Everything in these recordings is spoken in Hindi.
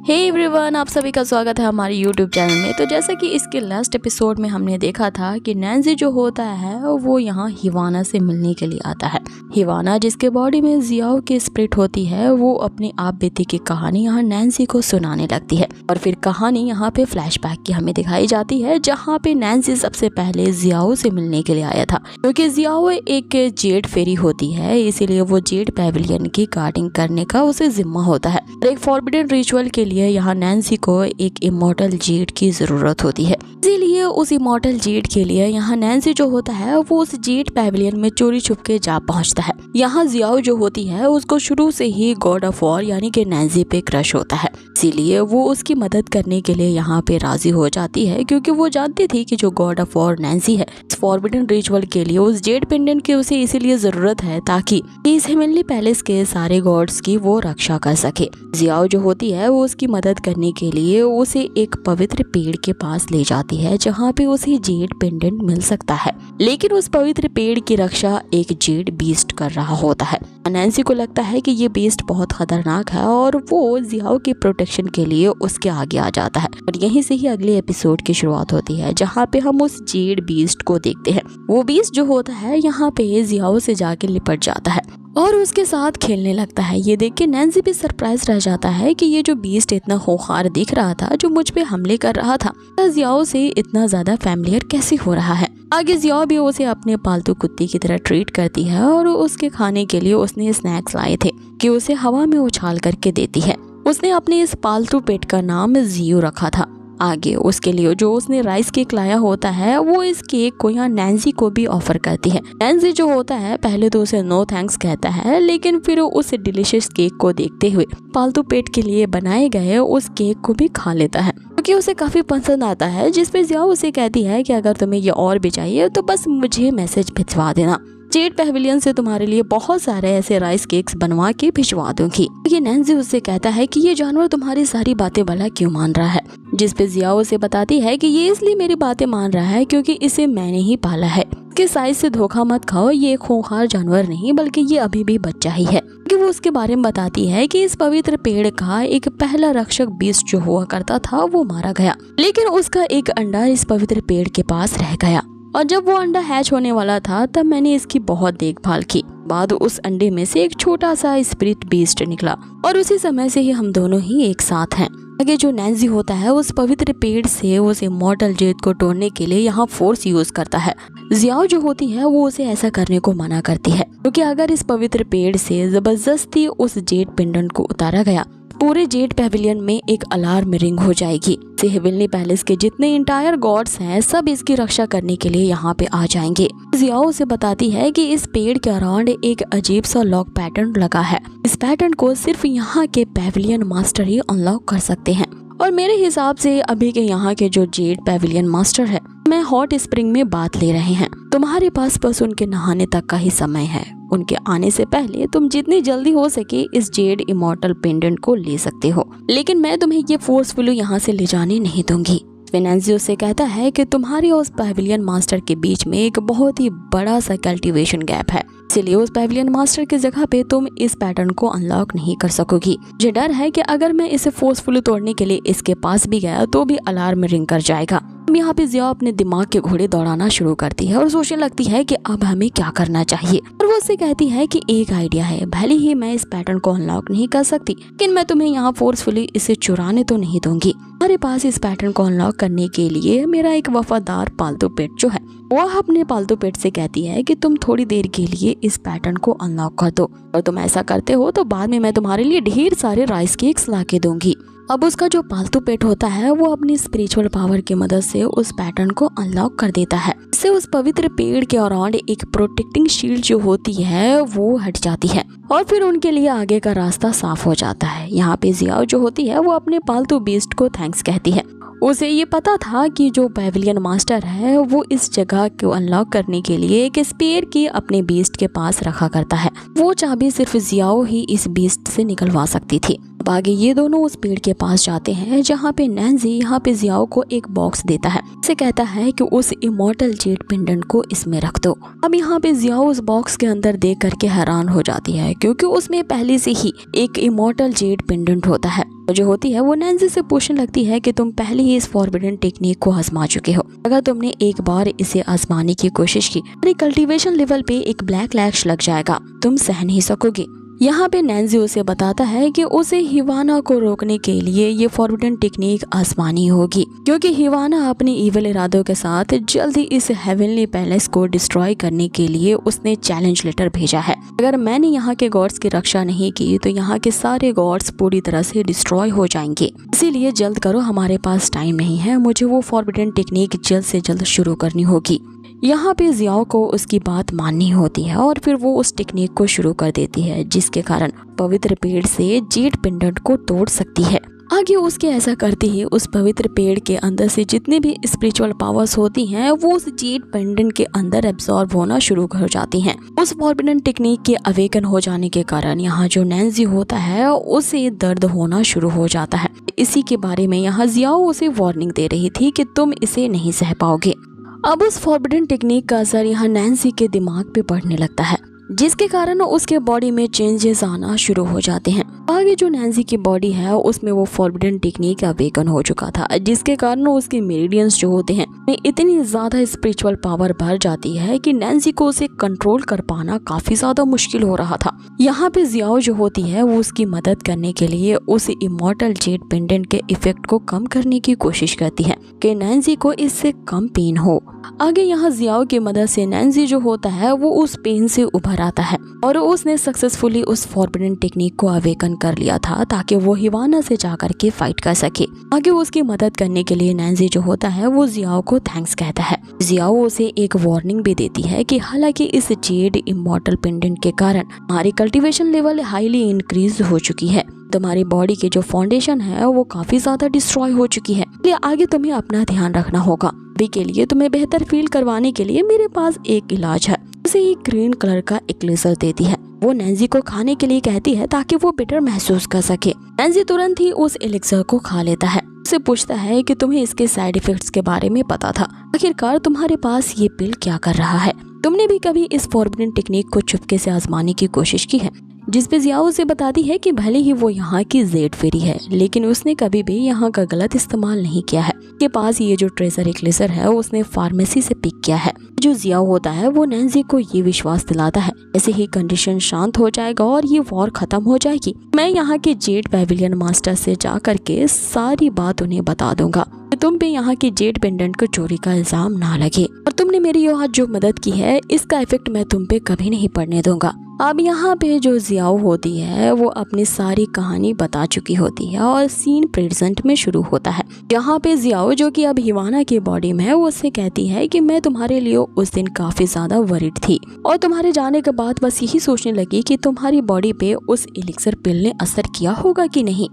हे एवरीवन, आप सभी का स्वागत है हमारे यूट्यूब चैनल में। तो जैसा कि इसके लास्ट एपिसोड में हमने देखा था कि नैन्सी जो होता है वो यहाँ हिवाना से मिलने के लिए आता है। हिवाना जिसके बॉडी में जियाओ की स्पिरिट होती है, वो अपनी आप बीती की कहानी यहाँ नैन्सी को सुनाने लगती है। और फिर कहानी यहाँ पे फ्लैशबैक की हमें दिखाई जाती है, जहाँ पे नैन्सी सबसे पहले जियाओ से मिलने के लिए आया था। क्योंकि जियाओ एक जेड फेरी होती है, इसीलिए वो जेड पैविलियन की गार्डिंग करने का उसे जिम्मा होता है। एक फॉरबिडन रिचुअल के लिए यहाँ नैन्सी को एक इमॉर्टल जेड की जरूरत होती है। इसीलिए उस इमॉर्टल जेड के लिए यहाँ नैन्सी जो होता है वो उस जेड पैविलियन में चोरी छुप के जा पहुंचता है। यहाँ जियाओ जो होती है उसको शुरू से ही गॉड ऑफ वॉर यानी कि नैन्सी पे क्रश होता है, इसीलिए वो उसकी मदद करने के लिए यहाँ पे राजी हो जाती है, क्योंकि वो जानती थी कि जो गॉड ऑफ वॉर नैन्सी है, इस फॉरबिडन रिचुअल के लिए उस जेड पेंडेंट की उसे इसीलिए जरूरत है ताकि इस हेवनली पैलेस के सारे गॉड्स की वो रक्षा कर सके। जियाओ जो होती है वो उसकी मदद करने के लिए उसे एक पवित्र पेड़ के पास ले जाती है, जहाँ पे उसे जेड पेंडेंट मिल सकता है। लेकिन उस पवित्र पेड़ की रक्षा एक जेड बीस्ट कर रहा होता है। नैन्सी को लगता है कि ये बीस्ट बहुत खतरनाक है और वो जियाओ की प्रोटेक्शन के लिए उसके आगे आ जाता है। और यहीं से ही अगले एपिसोड की शुरुआत होती है, जहाँ पे हम उस जेड बीस्ट को देखते हैं। वो बीस्ट जो होता है यहाँ पे जियाओ से जाके लिपट जाता है और उसके साथ खेलने लगता है। ये देख के नैन्सी भी सरप्राइज रह जाता है कि ये जो बीस्ट इतना खूंखार दिख रहा था, जो मुझ पे हमले कर रहा था, जियाओ से इतना ज्यादा फैमिलियर कैसे हो रहा है। आगे जियाओ भी उसे अपने पालतू कुत्ते की तरह ट्रीट करती है और उसके खाने के लिए उसने स्नैक्स लाए थे कि उसे हवा में उछाल करके देती है। उसने अपने इस पालतू पेट का नाम जियो रखा था। आगे उसके लिए जो उसने राइस केक लाया होता है, वो इस केक को यहाँ नैन्सी को भी ऑफर करती है। नैन्सी जो होता है पहले तो उसे नो थैंक्स कहता है, लेकिन फिर उस डिलीशियस केक को देखते हुए पालतू पेट के लिए बनाए गए उस केक को भी खा लेता है, क्योंकि उसे काफी पसंद आता है। जिसपे जियाओ उसे कहती है कि अगर तुम्हें ये और भी चाहिए तो बस मुझे मैसेज भिजवा देना, जेड पैविलियन से तुम्हारे लिए बहुत सारे ऐसे राइस केक्स बनवा के भिजवा दूंगी। ये नैन्सी उससे कहता है कि ये जानवर तुम्हारी सारी बातें भला क्यों मान रहा है। जिसपे जियाओ उसे बताती है कि ये इसलिए मेरी बातें मान रहा है क्योंकि इसे मैंने ही पाला है। इसके साइज से धोखा मत खाओ, ये खूंखार जानवर नहीं बल्कि ये अभी भी बच्चा ही है। कि वो उसके बारे में बताती है कि इस पवित्र पेड़ का एक पहला रक्षक बीस्ट जो हुआ करता था वो मारा गया, लेकिन उसका एक अंडा इस पवित्र पेड़ के पास रह गया। और जब वो अंडा हैच होने वाला था तब मैंने इसकी बहुत देखभाल की। बाद उस अंडे में से एक छोटा सा स्पिरिट बीस्ट निकला और उसी समय से ही हम दोनों ही एक साथ हैं। आगे जो नैन्सी होता है उस पवित्र पेड़ से उस इमॉर्टल जेड को तोड़ने के लिए यहाँ फोर्स यूज करता है। जियाओ जो होती है वो उसे ऐसा करने को मना करती है, क्योंकि अगर इस पवित्र पेड़ से जबरदस्ती उस जेड पेंडेंट को उतारा गया, पूरे जेड पैविलियन में एक अलार्म रिंग हो जाएगी। हेवनली पैलेस के जितने इंटायर गॉड्स हैं सब इसकी रक्षा करने के लिए यहाँ पे आ जाएंगे। जियाओ उसे बताती है कि इस पेड़ के अराउंड एक अजीब सा लॉक पैटर्न लगा है। इस पैटर्न को सिर्फ यहाँ के पैविलियन मास्टर ही अनलॉक कर सकते हैं। और मेरे हिसाब से अभी के यहाँ के जो जेड पैविलियन मास्टर है, मैं हॉट स्प्रिंग में बात ले रहे हैं। तुम्हारे पास बस उनके नहाने तक का ही समय है। उनके आने से पहले तुम जितनी जल्दी हो सके इस जेड इमॉर्टल पेंडेंट को ले सकते हो, लेकिन मैं तुम्हें ये फोर्सफुली यहाँ से ले जाने नहीं दूंगी। नैन्सी उससे कहता है कि तुम्हारे और उस पैविलियन मास्टर के बीच में एक बहुत ही बड़ा सा कल्टीवेशन गैप है, इसलिए उस पैविलियन मास्टर की जगह पे तुम इस पैटर्न को अनलॉक नहीं कर सकोगी। मुझे डर है कि अगर मैं इसे फोर्सफुली तोड़ने के लिए इसके पास भी गया तो भी अलार्म रिंग कर जाएगा। यहाँ पे जियाओ अपने दिमाग के घोड़े दौड़ाना शुरू करती है और सोचने लगती है कि अब हमें क्या करना चाहिए। और वो उससे कहती है कि एक आइडिया है, भले ही मैं इस पैटर्न को अनलॉक नहीं कर सकती, लेकिन मैं तुम्हें यहाँ फोर्सफुली इसे चुराने तो नहीं दूंगी। हमारे पास इस पैटर्न को अनलॉक करने के लिए मेरा एक वफादार पालतू पेट जो है, वो अपने पालतू पेट से कहती है कि तुम थोड़ी देर के लिए इस पैटर्न को अनलॉक कर दो, और तुम ऐसा करते हो तो बाद में मैं तुम्हारे लिए ढेर सारे राइस केक्स ला के दूंगी। अब उसका जो पालतू पेट होता है वो अपनी स्पिरिचुअल पावर की मदद से उस पैटर्न को अनलॉक कर देता है। इससे उस पवित्र पेड़ के अराउंड एक प्रोटेक्टिंग शील्ड जो होती है वो हट जाती है और फिर उनके लिए आगे का रास्ता साफ हो जाता है। यहाँ पे जियाओ जो होती है वो अपने पालतू बीस्ट को थैंक्स कहती है। उसे ये पता था कि जो पैविलियन मास्टर है वो इस जगह को अनलॉक करने के लिए एक स्पेयर की अपने बीस्ट के पास रखा करता है। वो चाबी सिर्फ जियाओ ही इस बीस्ट से निकलवा सकती थी। अब आगे ये दोनों उस पेड़ के पास जाते हैं जहाँ पे नैन्सी यहाँ पे जियाओ को एक बॉक्स देता है। इसे कहता है कि उस इमॉर्टल जेड पेंडेंट को इसमें रख दो। अब यहाँ पे जियाओ उस बॉक्स के अंदर देख करके हैरान हो जाती है क्योंकि उसमें पहले से ही एक इमॉर्टल जेड पेंडेंट होता है। जो होती है वो नैन्सी से पूछने लगती है कि तुम पहले ही इस फॉरबिडन टेक्निक को आजमा चुके हो। अगर तुमने एक बार इसे आजमाने की कोशिश की, तुम्हारी कल्टीवेशन लेवल पे एक ब्लैक लैश लग जाएगा, तुम सह नहीं सकोगे। यहाँ पे नैन्सी उसे बताता है कि उसे हिवाना को रोकने के लिए ये फॉरबिडन टेक्निक आजमानी होगी क्योंकि हिवाना अपने इविल इरादों के साथ जल्द ही इस हेवनली पैलेस को डिस्ट्रॉय करने के लिए उसने चैलेंज लेटर भेजा है। अगर मैंने यहाँ के गॉड्स की रक्षा नहीं की तो यहाँ के सारे गॉड्स पूरी तरह से डिस्ट्रॉय हो जाएंगे। इसीलिए जल्द करो, हमारे पास टाइम नहीं है, मुझे वो फॉरबिडन टेक्निक जल्द से जल्द शुरू करनी होगी। यहाँ पे जियाओ को उसकी बात माननी होती है और फिर वो उस टेक्निक को शुरू कर देती है जिसके कारण पवित्र पेड़ से जेड पेंडेंट को तोड़ सकती है। आगे उसके ऐसा करते ही उस पवित्र पेड़ के अंदर से जितनी भी स्पिरिचुअल पावर्स होती हैं वो उस जेड पेंडेंट के अंदर एब्जॉर्ब होना शुरू हो जाती हैं। उस फॉरबिडन टेक्निक के अवेकन हो जाने के कारण यहाँ जो नैन्सी होता है उसे दर्द होना शुरू हो जाता है। इसी के बारे में यहाँ जियाओ उसे वार्निंग दे रही थी कि तुम इसे नहीं सह पाओगे। अब उस फॉरबिडन टेक्निक का असर यहाँ नैन्सी के दिमाग पे पड़ने लगता है जिसके कारण उसके बॉडी में चेंजेस आना शुरू हो जाते हैं। आगे जो नैन्सी की बॉडी है उसमें वो फॉरबिडन टेक्निक अवेकन हो चुका था जिसके कारण उसके मेरिडियंस जो होते हैं में इतनी ज्यादा स्पिरिचुअल पावर भर जाती है कि नैन्सी को उसे कंट्रोल कर पाना काफी ज्यादा मुश्किल हो रहा था। यहाँ पे जियाओ जो होती है वो उसकी मदद करने के लिए उस इमॉर्टल जेड पेंडेंट के इफेक्ट को कम करने की कोशिश करती है कि नैन्सी को इससे कम पेन हो। आगे यहाँ जियाओ की मदद से नैन्सी जो होता है वो उस पेन से उभर आता है और उसने सक्सेसफुली उस फॉरबिडन टेक्निक को अवेकन कर लिया था ताकि वो हिवाना से जाकर के फाइट कर सके। आगे उसकी मदद करने के लिए नैन्सी जो होता है वो जियाओ को थैंक्स कहता है। जियाओ उसे एक वार्निंग भी देती है कि हालांकि इस जेड इमॉर्टल पेंडेंट के कारण हमारी कल्टीवेशन लेवल हाईली इंक्रीज हो चुकी है, तुम्हारी बॉडी की जो फाउंडेशन है वो काफी ज्यादा डिस्ट्रॉय हो चुकी है, इसलिए आगे तुम्हें अपना ध्यान रखना होगा। अभी के लिए तुम्हें बेहतर फील करवाने के लिए मेरे पास एक इलाज है। उसे एक ग्रीन कलर का एलिक्सर देती है। वो नैन्सी को खाने के लिए कहती है ताकि वो बेटर महसूस कर सके। नैन्सी तुरंत ही उस एलिक्सर को खा लेता है। उसे पूछता है कि तुम्हें इसके साइड इफेक्ट्स के बारे में पता था, आखिरकार तुम्हारे पास ये पिल क्या कर रहा है? तुमने भी कभी इस फॉरबिडन टेक्निक को चुपके से आजमाने की कोशिश की है? जिसपे जियाओ उसे बताती है कि भले ही वो यहाँ की जेड फेरी है लेकिन उसने कभी भी यहाँ का गलत इस्तेमाल नहीं किया है। के पास ये जो ट्रेजर एलिक्सर है उसने फार्मेसी से पिक किया है। जो जियाओ होता है वो नैन्सी को ये विश्वास दिलाता है ऐसे ही कंडीशन शांत हो जाएगा और ये वॉर खत्म हो जाएगी। मैं यहाँ के जेड पैविलियन मास्टर से जा करके सारी बात उन्हें बता दूंगा, तुम पे यहाँ की जेड पेंडेंट को चोरी का इल्जाम ना लगे और तुमने मेरी आज जो मदद की है इसका इफेक्ट मैं तुम पे कभी नहीं पड़ने दूंगा। अब यहाँ पे जो जियाओ होती है वो अपनी सारी कहानी बता चुकी होती है और सीन प्रेजेंट में शुरू होता है। यहाँ पे जियाओ जो कि अब हिवाना की बॉडी में है वो उससे कहती है कि मैं तुम्हारे लिए उस दिन काफी ज्यादा वरीड थी और तुम्हारे जाने के बाद बस यही सोचने लगी कि तुम्हारी बॉडी पे उस एलिक्सर पिल ने असर किया होगा कि नहीं।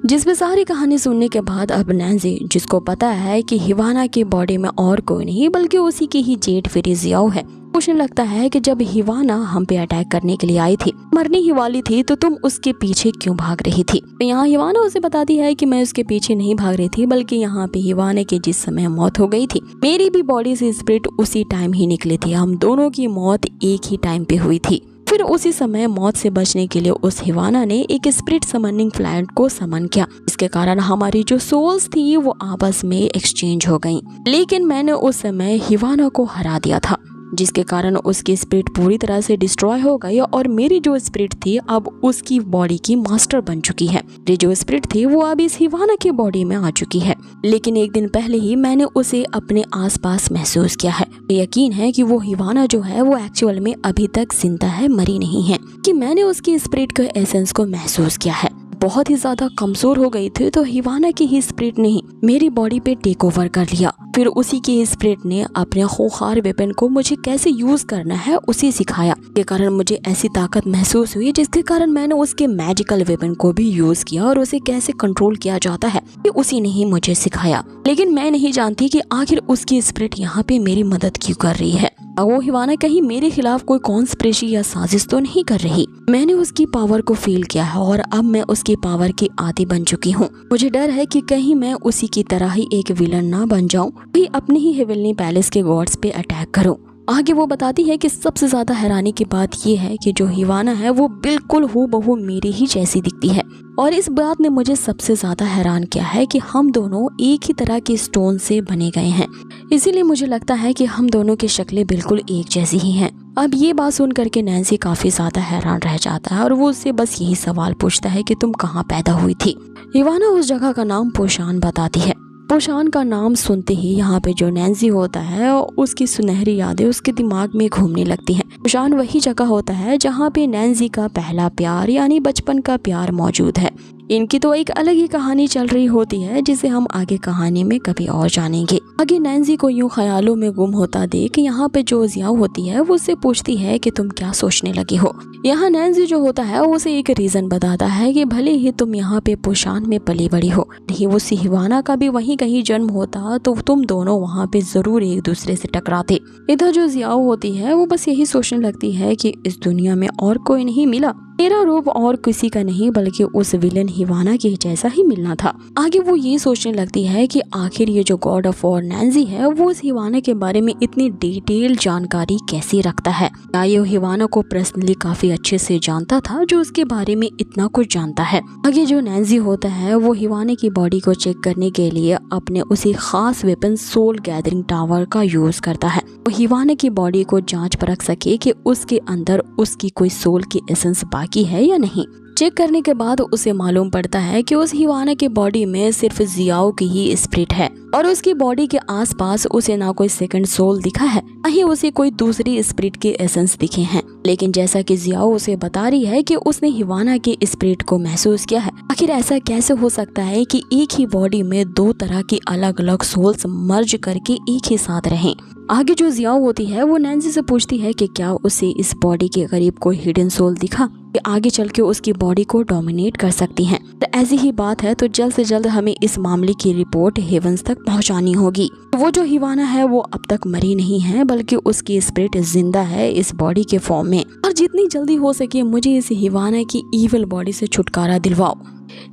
जिसमें सारी कहानी सुनने के बाद अब नैन्सी जिसको पता है कि हिवाना की बॉडी में और कोई नहीं बल्कि उसी की ही जेड फेरी जियाओ है, पूछने लगता है कि जब हिवाना हम पे अटैक करने के लिए आई थी, मरने ही वाली थी, तो तुम उसके पीछे क्यों भाग रही थी? तो यहाँ हिवाना उसे बताती है कि मैं उसके पीछे नहीं भाग रही थी बल्कि यहाँ पे हिवाना की जिस समय मौत हो गई थी मेरी भी बॉडी से स्पिरिट उसी टाइम ही निकली थी, हम दोनों की मौत एक ही टाइम पे हुई थी। फिर उसी समय मौत से बचने के लिए उस हिवाना ने एक स्पिरिट समनिंग प्लांट को समन किया, इसके कारण हमारी जो सोल्स थी वो आपस में एक्सचेंज हो गईं। लेकिन मैंने उस समय हिवाना को हरा दिया था जिसके कारण उसकी स्पिरिट पूरी तरह से डिस्ट्रॉय हो गई और मेरी जो स्पिरिट थी अब उसकी बॉडी की मास्टर बन चुकी है। मेरी जो स्पिरिट थी वो अब इस हिवाना की बॉडी में आ चुकी है, लेकिन एक दिन पहले ही मैंने उसे अपने आसपास महसूस किया है। यकीन है कि वो हिवाना जो है वो एक्चुअल में अभी तक जिंदा है, मरी नहीं है, कि मैंने उसकी स्पिरिट के एसेंस को महसूस किया है। बहुत ही ज्यादा कमजोर हो गई थी तो हिवाना की ही स्पिरिट ने मेरी बॉडी पे टेक ओवर कर लिया। फिर उसी की स्पिरिट ने अपने खूंखार वेपन को मुझे कैसे यूज करना है उसे सिखाया, के कारण मुझे ऐसी ताकत महसूस हुई जिसके कारण मैंने उसके मैजिकल वेपन को भी यूज किया और उसे कैसे कंट्रोल किया जाता है ये उसी ने ही मुझे सिखाया। लेकिन मैं नहीं जानती कि आखिर उसकी स्पिरिट यहाँ पे मेरी मदद क्यों कर रही है। वो हिवाना कहीं मेरे खिलाफ कोई कॉन्स्पिरेसी या साजिश तो नहीं कर रही। मैंने उसकी पावर को फील किया है और अब मैं उसकी पावर की आदी बन चुकी हूँ। मुझे डर है कि कहीं मैं उसी की तरह ही एक विलन ना बन जाऊं, कहीं अपने ही हेवनली पैलेस के गॉड्स पे अटैक करूं। आगे वो बताती है कि सबसे ज्यादा हैरानी की बात ये है कि जो हिवाना है वो बिल्कुल हूबहू मेरी ही जैसी दिखती है, और इस बात ने मुझे सबसे ज्यादा हैरान किया है कि हम दोनों एक ही तरह के स्टोन से बने गए हैं, इसीलिए मुझे लगता है कि हम दोनों की शक्लें बिल्कुल एक जैसी ही हैं। अब ये बात सुन करके नैन्सी काफी ज्यादा हैरान रह जाता है और वो उससे बस यही सवाल पूछता है कि तुम कहाँ पैदा हुई थी। हिवाना उस जगह का नाम पोशान बताती है। पोशान का नाम सुनते ही यहाँ पे जो नैन्सी होता है उसकी सुनहरी यादें उसके दिमाग में घूमने लगती हैं। पोशान वही जगह होता है जहाँ पे नैन्सी का पहला प्यार यानी बचपन का प्यार मौजूद है। इनकी तो एक अलग ही कहानी चल रही होती है जिसे हम आगे कहानी में कभी और जानेंगे। आगे नैन्सी को यूं ख्यालों में गुम होता देख यहाँ पे जो जियाओ होती है वो उससे पूछती है कि तुम क्या सोचने लगी हो। यहाँ नैन्सी जो होता है वो उसे एक रीजन बताता है कि भले ही तुम यहाँ पे पोशान में पली बड़ी हो, नहीं वो हिवाना का भी वहीं कहीं जन्म होता तो तुम दोनों वहाँ पे जरूर एक दूसरे से टकराते। इधर जो जियाओ होती है वो बस यही सोचने लगती है कि इस दुनिया में और कोई नहीं मिला, मेरा रूप और किसी का नहीं बल्कि उस विलन हिवाना के जैसा ही मिलना था। आगे वो ये सोचने लगती है कि आखिर ये जो गॉड ऑफ वॉर नैन्सी है वो उस हिवाना के बारे में इतनी डिटेल जानकारी कैसे रखता है। क्या ये हिवाना को पर्सनली काफी अच्छे से जानता था जो उसके बारे में इतना कुछ जानता है। आगे जो नैन्सी होता है वो हिवाना की बॉडी को चेक करने के लिए अपने उसी खास वेपन सोल गैदरिंग टावर का यूज करता है। वो हिवाना की बॉडी को जांच परख सके कि उसके अंदर उसकी कोई सोल की एसेंस बाकी है या नहीं। चेक करने के बाद उसे मालूम पड़ता है कि उस हिवाना के बॉडी में सिर्फ जियाओ की ही स्पिरिट है और उसकी बॉडी के आसपास उसे ना कोई सेकंड सोल दिखा है ना ही उसे कोई दूसरी स्पिरिट के एसेंस दिखे हैं। लेकिन जैसा कि जियाओ उसे बता रही है कि उसने हिवाना के स्पिरिट को महसूस किया है। आखिर ऐसा कैसे हो सकता है कि एक ही बॉडी में दो तरह की अलग अलग सोल्स मर्ज करके एक ही साथ रहें। आगे जो जियाओ होती है वो नैन्सी से पूछती है कि क्या उसे इस बॉडी के करीब कोई हिडन सोल दिखा कि आगे चल के उसकी बॉडी को डोमिनेट कर सकती हैं। तो ऐसी ही बात है तो जल्द से जल्द हमें इस मामले की रिपोर्ट हेवंस तक पहुंचानी होगी। वो जो हिवाना है वो अब तक मरी नहीं है बल्कि उसकी स्पिरिट जिंदा है इस बॉडी के फॉर्म में, और जितनी जल्दी हो सके मुझे इस हिवाना की ईविल बॉडी से छुटकारा दिलवाओ।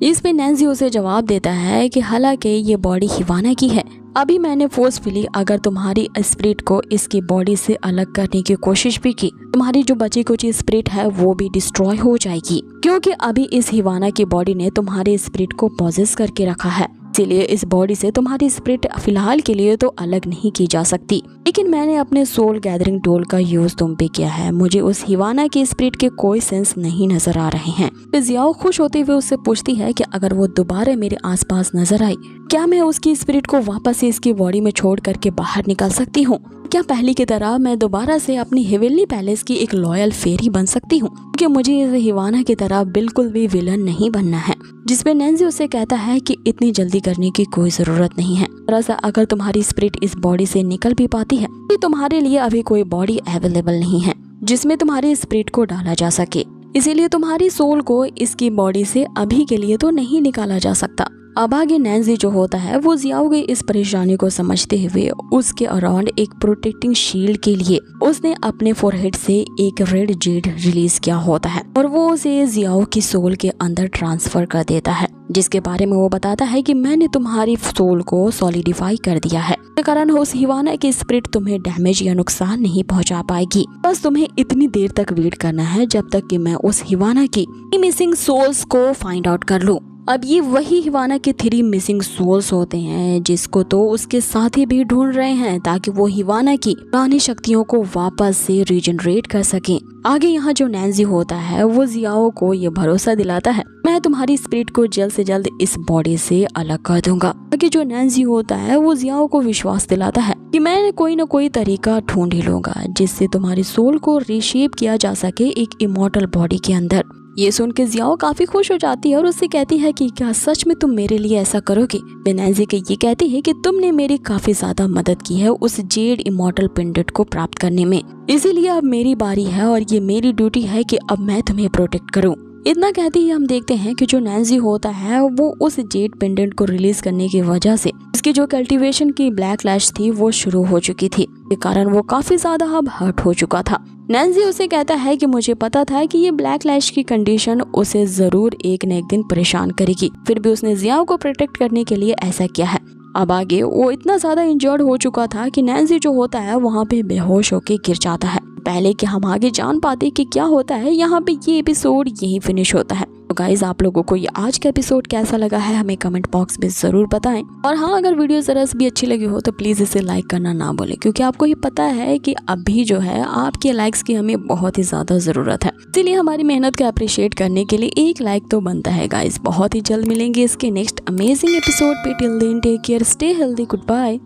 इस पे नैन्सी उसे जवाब देता है कि हालांकि ये बॉडी हिवाना की है, अभी मैंने फोर्सफुली अगर तुम्हारी स्पिरिट को इसकी बॉडी से अलग करने की कोशिश भी की, तुम्हारी जो बची कुछ स्पिरिट है वो भी डिस्ट्रॉय हो जाएगी, क्योंकि अभी इस हिवाना की बॉडी ने तुम्हारे स्पिरिट को पॉजेस करके रखा है। इसीलिए इस बॉडी से तुम्हारी स्पिरिट फिलहाल के लिए तो अलग नहीं की जा सकती। लेकिन मैंने अपने सोल गैदरिंग टूल का यूज तुम पे किया है, मुझे उस हिवाना की स्पिरिट के कोई सेंस नहीं नजर आ रहे हैं। फिर जियाओ खुश होते हुए उससे पूछती है कि अगर वो दोबारा मेरे आसपास नजर आई, क्या मैं उसकी स्पिरिट को वापस से इसकी बॉडी में छोड़ करके बाहर निकल सकती हूँ? क्या पहले की तरह मैं दोबारा से अपनी हेवनली पैलेस की एक लॉयल फेरी बन सकती हूँ? क्योंकि मुझे इस हिवाना की तरह बिल्कुल भी विलन नहीं बनना है। जिसपे नैन्सी उसे कहता है कि इतनी जल्दी करने की कोई जरूरत नहीं है। दरअसल अगर तुम्हारी स्पिरिट इस बॉडी से निकल भी पाती है तो तुम्हारे लिए अभी कोई बॉडी अवेलेबल नहीं है जिसमें तुम्हारी स्पिरिट को डाला जा सके, इसीलिए तुम्हारी सोल को इसकी बॉडी से अभी के लिए तो नहीं निकाला जा सकता। अब आगे नैन्सी जो होता है वो जियाओ की इस परेशानी को समझते हुए उसके अराउंड एक प्रोटेक्टिंग शील्ड के लिए उसने अपने फोरहेड से एक रेड जेड रिलीज किया होता है और वो उसे जियाओ की सोल के अंदर ट्रांसफर कर देता है, जिसके बारे में वो बताता है कि मैंने तुम्हारी सोल को सॉलिडिफाई कर दिया है, इसके कारण उस हिवाना की स्पिरिट तुम्हें डैमेज या नुकसान नहीं पहुंचा पाएगी। बस तुम्हें इतनी देर तक वेट करना है जब तक कि मैं उस हिवाना की मिसिंग सोल्स को फाइंड आउट कर लूं। अब ये वही हिवाना के 3 मिसिंग सोल्स होते हैं जिसको तो उसके साथी भी ढूंढ रहे हैं ताकि वो हिवाना की पुरानी शक्तियों को वापस से रीजनरेट कर सकें। आगे यहाँ जो नैन्सी होता है वो जियाओ को ये भरोसा दिलाता है मैं तुम्हारी स्पिरिट को जल्द से जल्द इस बॉडी से अलग कर दूंगा। आगे जो नैन्सी होता है वो जियाओ को विश्वास दिलाता है कि मैं कोई न कोई तरीका ढूंढ ही लूंगा जिससे तुम्हारी सोल को रीशेप किया जा सके एक इमॉर्टल बॉडी के अंदर। ये सुन के जियाओ काफी खुश हो जाती है और उससे कहती है कि क्या सच में तुम मेरे लिए ऐसा करोगे? नैन्सी के ये कहती है कि तुमने मेरी काफी ज्यादा मदद की है उस जेड इमॉर्टल पेंडेंट को प्राप्त करने में, इसीलिए अब मेरी बारी है और ये मेरी ड्यूटी है कि अब मैं तुम्हें प्रोटेक्ट करूं। इतना कहते ही हम देखते हैं कि जो नैन्सी होता है वो उस जेड पेंडेंट को रिलीज करने की वजह से इसकी जो कल्टीवेशन की ब्लैक लैश थी वो शुरू हो चुकी थी, के कारण वो काफी ज्यादा अब हर्ट हो चुका था। नैन्सी उसे कहता है कि मुझे पता था कि ये ब्लैक लैश की कंडीशन उसे जरूर एक न एक दिन परेशान करेगी, फिर भी उसने जियाओ को प्रोटेक्ट करने के लिए ऐसा किया है। अब आगे वो इतना ज्यादा इंजर्ड हो चुका था कि नैन्सी जो होता है वहाँ पे बेहोश होके गिर जाता है। पहले कि हम आगे जान पाते कि क्या होता है, यहाँ पे ये एपिसोड यही फिनिश होता है। तो गाइज आप लोगों को ये आज का एपिसोड कैसा लगा है हमें कमेंट बॉक्स में जरूर बताएं। और हाँ, अगर वीडियो जरा सी भी अच्छी लगी हो तो प्लीज इसे लाइक करना ना भूलें, क्योंकि आपको ये पता है कि अभी जो है आपके लाइक्स की हमें बहुत ही ज्यादा जरूरत है। इसीलिए हमारी मेहनत को अप्रिशिएट करने के लिए एक लाइक तो बनता है गाइज। बहुत ही जल्द मिलेंगे इसके नेक्स्ट अमेजिंग एपिसोड पे। Till then take care, stay healthy, good bye.